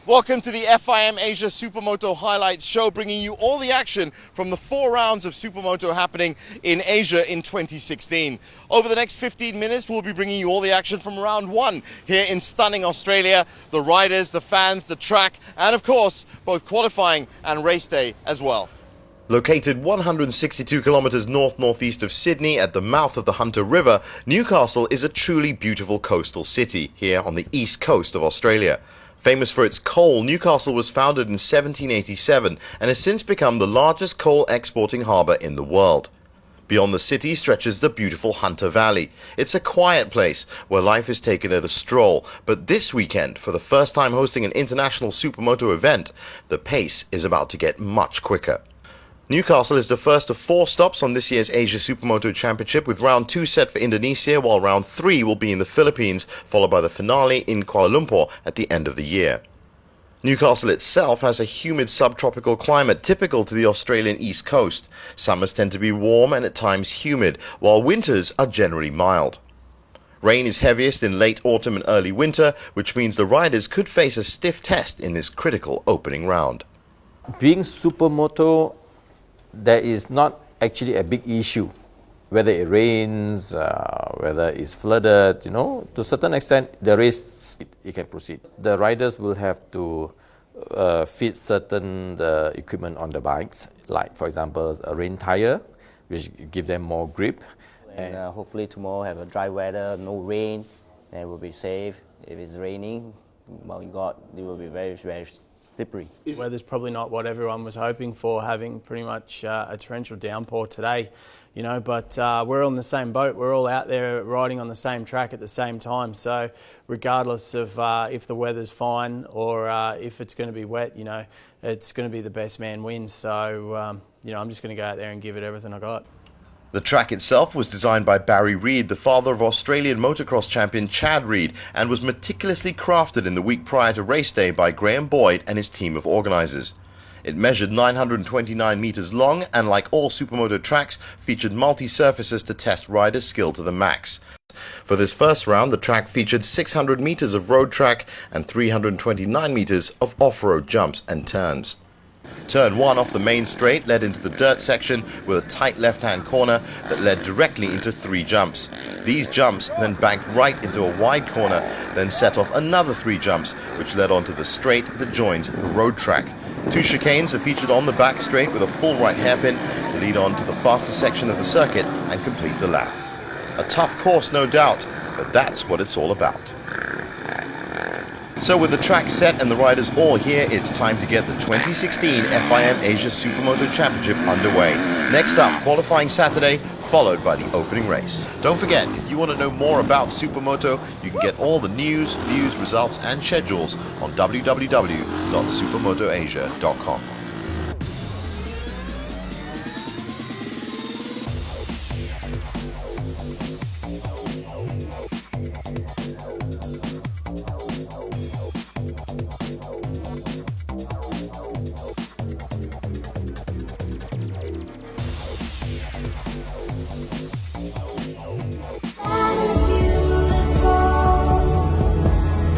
Welcome to the FIM Asia Supermoto Highlights Show, bringing you all the action from the 4 rounds of Supermoto happening in Asia in 2016. Over the next 15 minutes, we'll be bringing you all the action from round 1 here in stunning Australia, the riders, the fans, the track, and of course, both qualifying and race day as well. Located 162 kilometers north-northeast of Sydney at the mouth of the Hunter River, Newcastle is a truly beautiful coastal city here on the east coast of Australia. Famous for its coal, Newcastle was founded in 1787 and has since become the largest coal exporting harbour in the world. Beyond the city stretches the beautiful Hunter Valley. It's a quiet place where life is taken at a stroll, but this weekend, for the first time hosting an international Supermoto event, the pace is about to get much quicker. Newcastle is the first of 4 stops on this year's Asia Supermoto Championship, with round 2 set for Indonesia, while round 3 will be in the Philippines, followed by the finale in Kuala Lumpur at the end of the year. Newcastle itself has a humid subtropical climate typical to the Australian east coast. Summers tend to be warm and at times humid, while winters are generally mild. Rain is heaviest in late autumn and early winter, which means the riders could face a stiff test in this critical opening round. Being Supermoto, there is not actually a big issue, whether it rains, whether it's flooded, to a certain extent, the race, it can proceed. The riders will have to fit certain equipment on the bikes, like, for example, a rain tire, which give them more grip. And hopefully tomorrow have a dry weather, no rain, and it will be safe. If it's raining, well, God, it will be very, very slippery. Weather's probably not what everyone was hoping for, having pretty much a torrential downpour today, but we're all in the same boat. We're all out there riding on the same track at the same time. So regardless of if the weather's fine or if it's going to be wet, it's going to be the best man wins. So, I'm just going to go out there and give it everything I got. The track itself was designed by Barry Reid, the father of Australian motocross champion Chad Reid, and was meticulously crafted in the week prior to race day by Graham Boyd and his team of organisers. It measured 929 metres long and, like all Supermoto tracks, featured multi-surfaces to test riders' skill to the max. For this first round, the track featured 600 metres of road track and 329 metres of off-road jumps and turns. Turn 1 off the main straight led into the dirt section with a tight left-hand corner that led directly into 3 jumps. These jumps then banked right into a wide corner, then set off another 3 jumps, which led onto the straight that joins the road track. 2 chicanes are featured on the back straight with a full right hairpin to lead on to the fastest section of the circuit and complete the lap. A tough course, no doubt, but that's what it's all about. So with the track set and the riders all here, it's time to get the 2016 FIM Asia Supermoto Championship underway. Next up, qualifying Saturday, followed by the opening race. Don't forget, if you want to know more about Supermoto, you can get all the news, views, results and schedules on www.supermotoasia.com.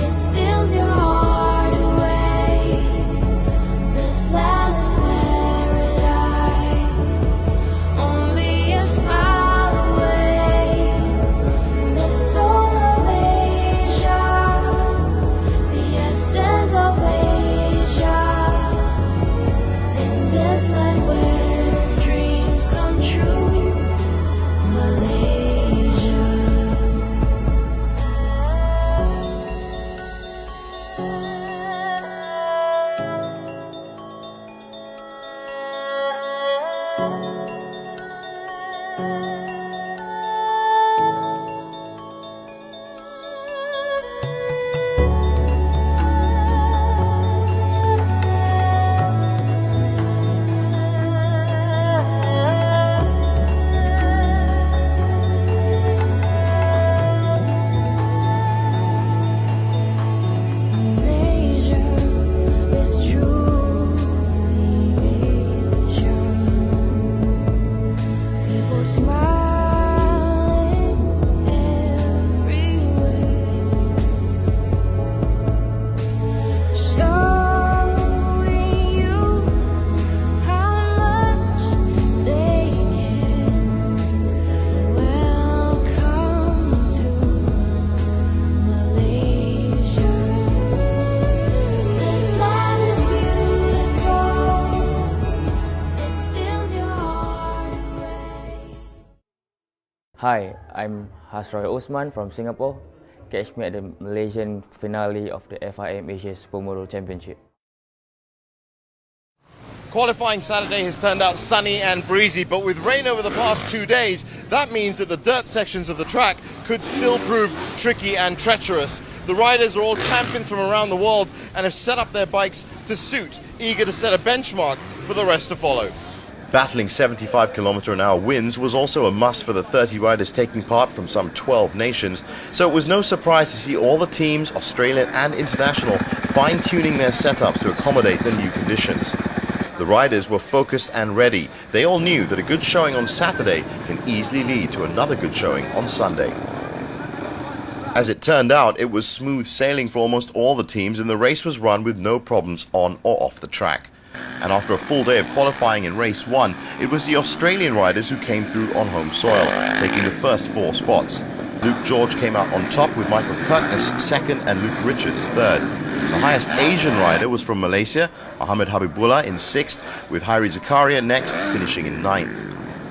It steals your heart away. The Hi, I'm Hasroy Osman from Singapore. Catch me at the Malaysian finale of the FIM Asia Supermoto Championship. Qualifying Saturday has turned out sunny and breezy, but with rain over the past 2 days, that means that the dirt sections of the track could still prove tricky and treacherous. The riders are all champions from around the world and have set up their bikes to suit, eager to set a benchmark for the rest to follow. Battling 75km/h winds was also a must for the 30 riders taking part from some 12 nations, so it was no surprise to see all the teams, Australian and international, fine-tuning their setups to accommodate the new conditions. The riders were focused and ready. They all knew that a good showing on Saturday can easily lead to another good showing on Sunday. As it turned out, it was smooth sailing for almost all the teams, and the race was run with no problems on or off the track. And after a full day of qualifying in race 1, it was the Australian riders who came through on home soil, taking the first 4 spots. Luke George came out on top with Michael Kurtness second and Luke Richards third. The highest Asian rider was from Malaysia, Ahmed Habibullah in 6th, with Hairi Zakaria next, finishing in 9th.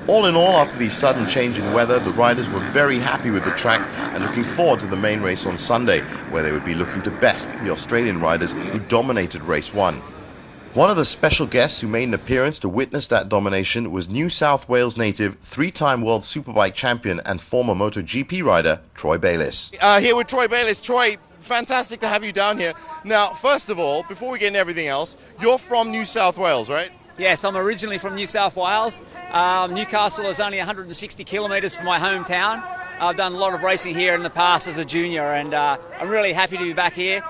All in all, after the sudden change in weather, the riders were very happy with the track and looking forward to the main race on Sunday, where they would be looking to best the Australian riders who dominated race 1. One of the special guests who made an appearance to witness that domination was New South Wales native, 3-time World Superbike champion and former MotoGP rider, Troy Bayliss. Here with Troy Bayliss. Troy, fantastic to have you down here. Now, first of all, before we get into everything else, you're from New South Wales, right? Yes, I'm originally from New South Wales. Newcastle is only 160 kilometres from my hometown. I've done a lot of racing here in the past as a junior, and I'm really happy to be back here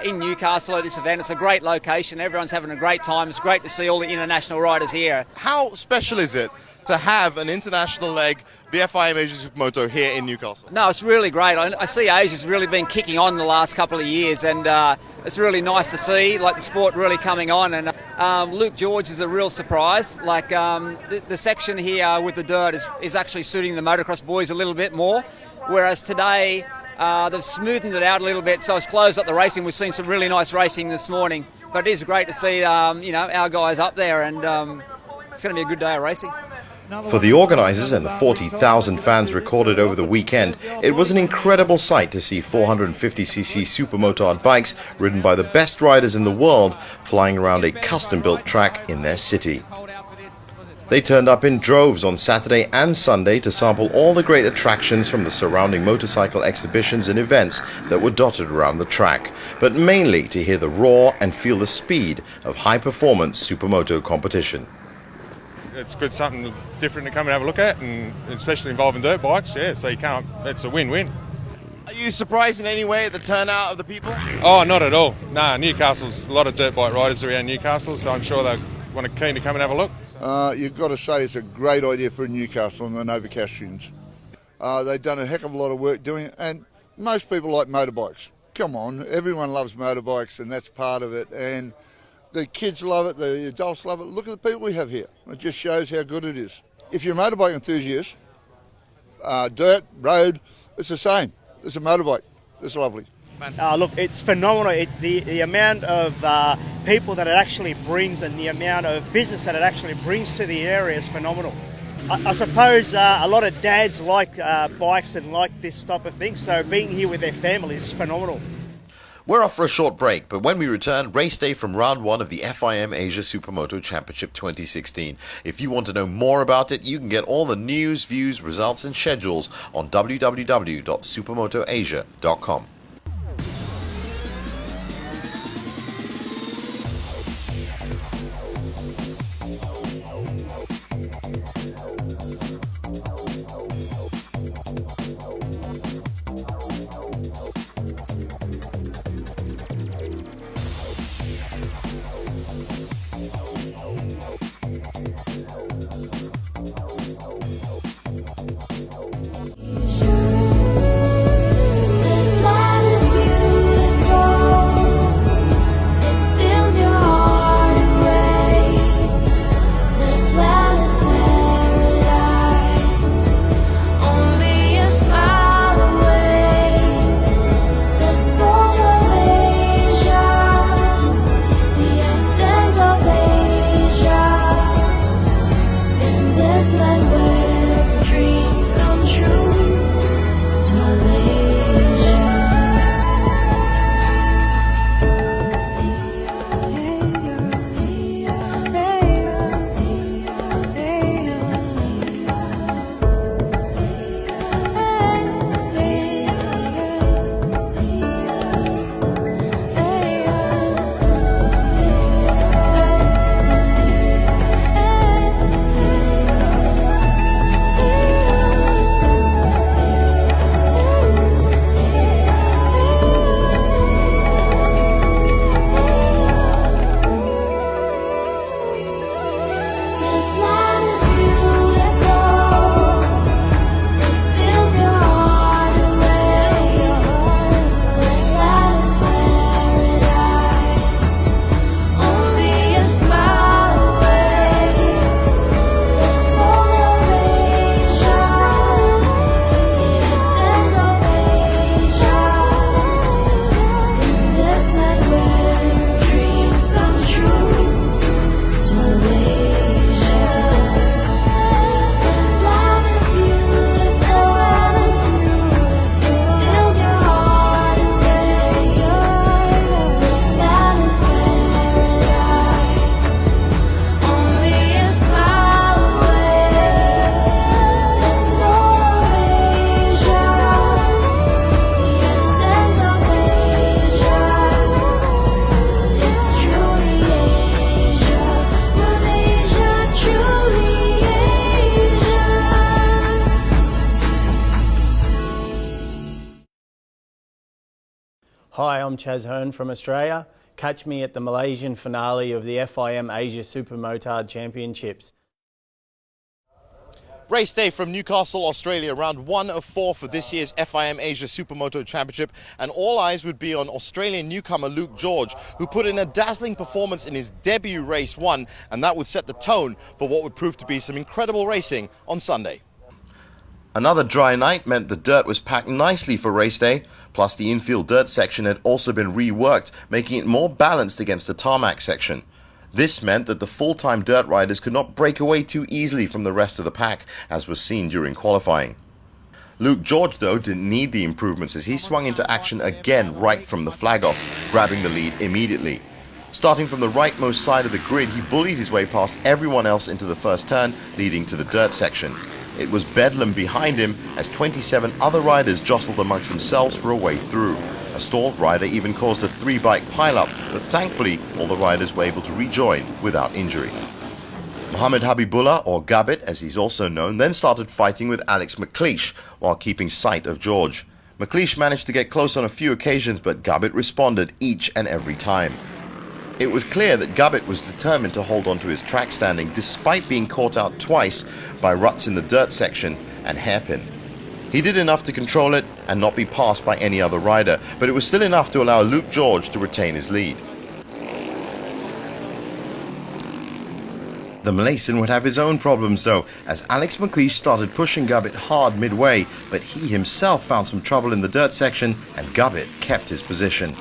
in Newcastle at this event. It's a great location. Everyone's having a great time. It's great to see all the international riders here. How special is it to have an international leg, the FIM Asia Supermoto, here in Newcastle? No, it's really great. I see Asia's really been kicking on the last couple of years, and it's really nice to see the sport really coming on. And Luke George is a real surprise. The section here with the dirt is actually suiting the motocross boys a little bit more, whereas today they've smoothened it out a little bit, so it's closed up the racing. We've seen some really nice racing this morning, but it is great to see our guys up there, and it's going to be a good day of racing. For the organisers and the 40,000 fans recorded over the weekend, it was an incredible sight to see 450cc supermoto bikes ridden by the best riders in the world flying around a custom-built track in their city. They turned up in droves on Saturday and Sunday to sample all the great attractions from the surrounding motorcycle exhibitions and events that were dotted around the track, but mainly to hear the roar and feel the speed of high-performance supermoto competition. It's good, something different to come and have a look at, and especially involving dirt bikes, yeah, so it's a win-win. Are you surprised in any way at the turnout of the people? Oh, not at all. No, Newcastle's a lot of dirt bike riders around Newcastle, so I'm sure they're keen to come and have a look. You've got to say it's a great idea for Newcastle and the Novocastrians. They've done a heck of a lot of work doing it, and most people like motorbikes. Come on, everyone loves motorbikes, and that's part of it. And the kids love it, the adults love it. Look at the people we have here. It just shows how good it is. If you're a motorbike enthusiast, dirt, road, it's the same. It's a motorbike. It's lovely. Look, it's phenomenal. The amount of people that it actually brings and the amount of business that it actually brings to the area is phenomenal. I suppose a lot of dads like bikes and like this type of thing, so being here with their families is phenomenal. We're off for a short break, but when we return, race day from round 1 of the FIM Asia Supermoto Championship 2016. If you want to know more about it, you can get all the news, views, results and schedules on www.supermotoasia.com. This life Hi, I'm Chaz Hearn from Australia. Catch me at the Malaysian finale of the FIM Asia Supermoto Championships. Race day from Newcastle, Australia, round 1 of 4 for this year's FIM Asia Supermoto Championship, and all eyes would be on Australian newcomer Luke George, who put in a dazzling performance in his debut race 1, and that would set the tone for what would prove to be some incredible racing on Sunday. Another dry night meant the dirt was packed nicely for race day, plus the infield dirt section had also been reworked, making it more balanced against the tarmac section. This meant that the full-time dirt riders could not break away too easily from the rest of the pack, as was seen during qualifying. Luke George, though, didn't need the improvements as he swung into action again right from the flag off, grabbing the lead immediately. Starting from the rightmost side of the grid, he bullied his way past everyone else into the first turn, leading to the dirt section. It was bedlam behind him as 27 other riders jostled amongst themselves for a way through. A stalled rider even caused a 3-bike pileup, but thankfully all the riders were able to rejoin without injury. Mohammed Habibullah, or Gabbett as he's also known, then started fighting with Alex McLeish while keeping sight of George. McLeish managed to get close on a few occasions, but Gabbett responded each and every time. It was clear that Gabbett was determined to hold on to his track standing despite being caught out twice by ruts in the dirt section and hairpin. He did enough to control it and not be passed by any other rider, but it was still enough to allow Luke George to retain his lead. The Malaysian would have his own problems though, as Alex McLeish started pushing Gabbett hard midway, but he himself found some trouble in the dirt section and Gabbett kept his position.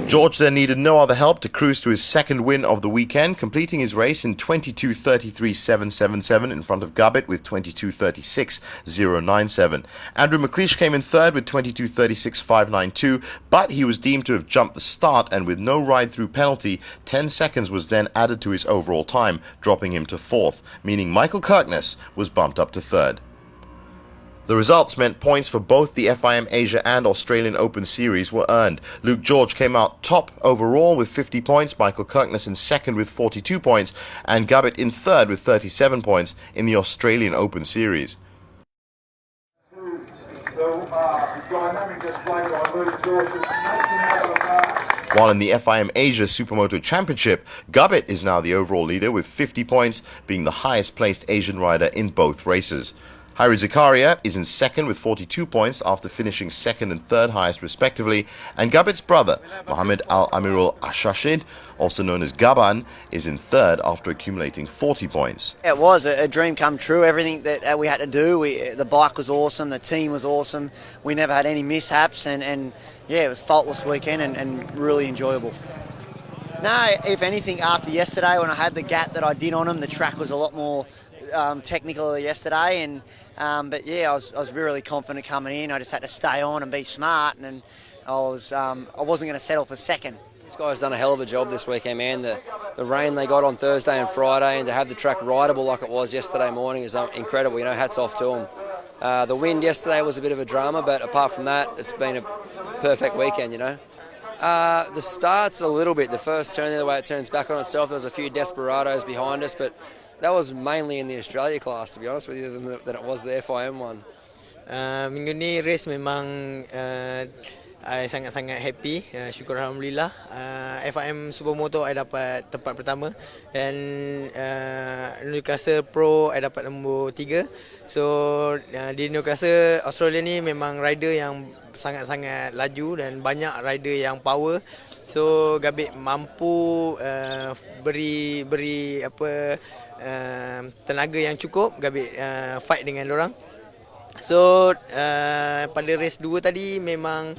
George then needed no other help to cruise to his second win of the weekend, completing his race in 22:33.777 in front of Gabbett with 22:36.097. Andrew McLeish came in third with 22:36.592, but he was deemed to have jumped the start, and with no ride-through penalty, 10 seconds was then added to his overall time, dropping him to fourth, meaning Michael Kirkness was bumped up to third. The results meant points for both the FIM Asia and Australian Open Series were earned. Luke George came out top overall with 50 points, Michael Kirkness in second with 42 points, and Gabbett in third with 37 points in the Australian Open Series. While in the FIM Asia Supermoto Championship, Gabbett is now the overall leader with 50 points, being the highest placed Asian rider in both races. Hari Zakaria is in second with 42 points after finishing second and third highest respectively, and Gabbett's brother, Mohammed Al-Amirul Ashashid, also known as Gaban, is in third after accumulating 40 points. It was a dream come true. Everything that we had to do, the bike was awesome, the team was awesome, we never had any mishaps, and yeah, it was a faultless weekend and really enjoyable. No, if anything, after yesterday when I had the gap that I did on them, the track was a lot more technical yesterday, and but yeah, I was really confident coming in. I just had to stay on and be smart, and I wasn't going to settle for second. This guy's done a hell of a job this weekend, man. The rain they got on Thursday and Friday, and to have the track rideable like it was yesterday morning is incredible. You know, hats off to him. The wind yesterday was a bit of a drama, but apart from that, it's been a perfect weekend. You know. The start's a little bit. The first turn, the way it turns back on itself, there was a few desperados behind us, but that was mainly in the Australia class, to be honest with you, than it was the FIM one. Minggu ni race memang I sangat-sangat happy, syukur Alhamdulillah. FIM Supermoto I dapat tempat pertama dan Newcastle Pro I dapat nombor 3. So di Newcastle Australia ni memang rider yang sangat-sangat laju dan banyak rider yang power. So Gabbett mampu beri apa tenaga yang cukup, Gabbett fight dengan orang. So pada race 2 tadi memang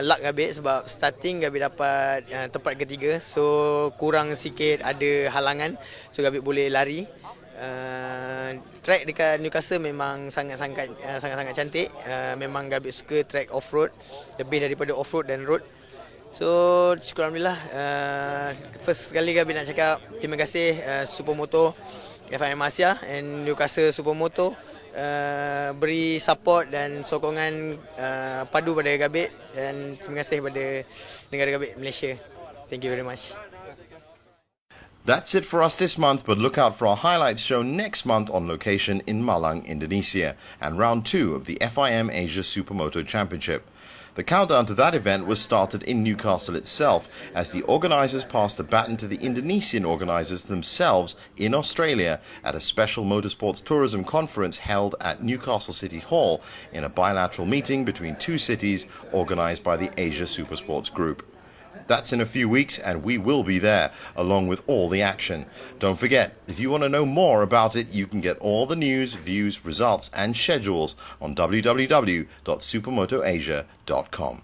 luck Gabbett sebab starting Gabbett dapat tempat ketiga, so kurang sikit ada halangan, so Gabbett boleh lari. Track dekat Newcastle memang sangat-sangat cantik. Memang Gabbett suka track off-road lebih daripada off-road dan road. So syukur Alhamdulillah, first sekali Gabbett nak cakap terima kasih Supermoto, FIM Asia and Newcastle Supermoto beri support dan sokongan padu pada Gabbett, dan terima kasih kepada negara Gabbett Malaysia. Thank you very much. That's it for us this month, but look out for our highlights show next month on location in Malang, Indonesia, and round 2 of the FIM Asia Supermoto Championship. The countdown to that event was started in Newcastle itself, as the organisers passed the baton to the Indonesian organisers themselves in Australia at a special motorsports tourism conference held at Newcastle City Hall in a bilateral meeting between two cities organised by the Asia Supersports Group. That's in a few weeks, and we will be there, along with all the action. Don't forget, if you want to know more about it, you can get all the news, views, results, and schedules on www.supermotoasia.com.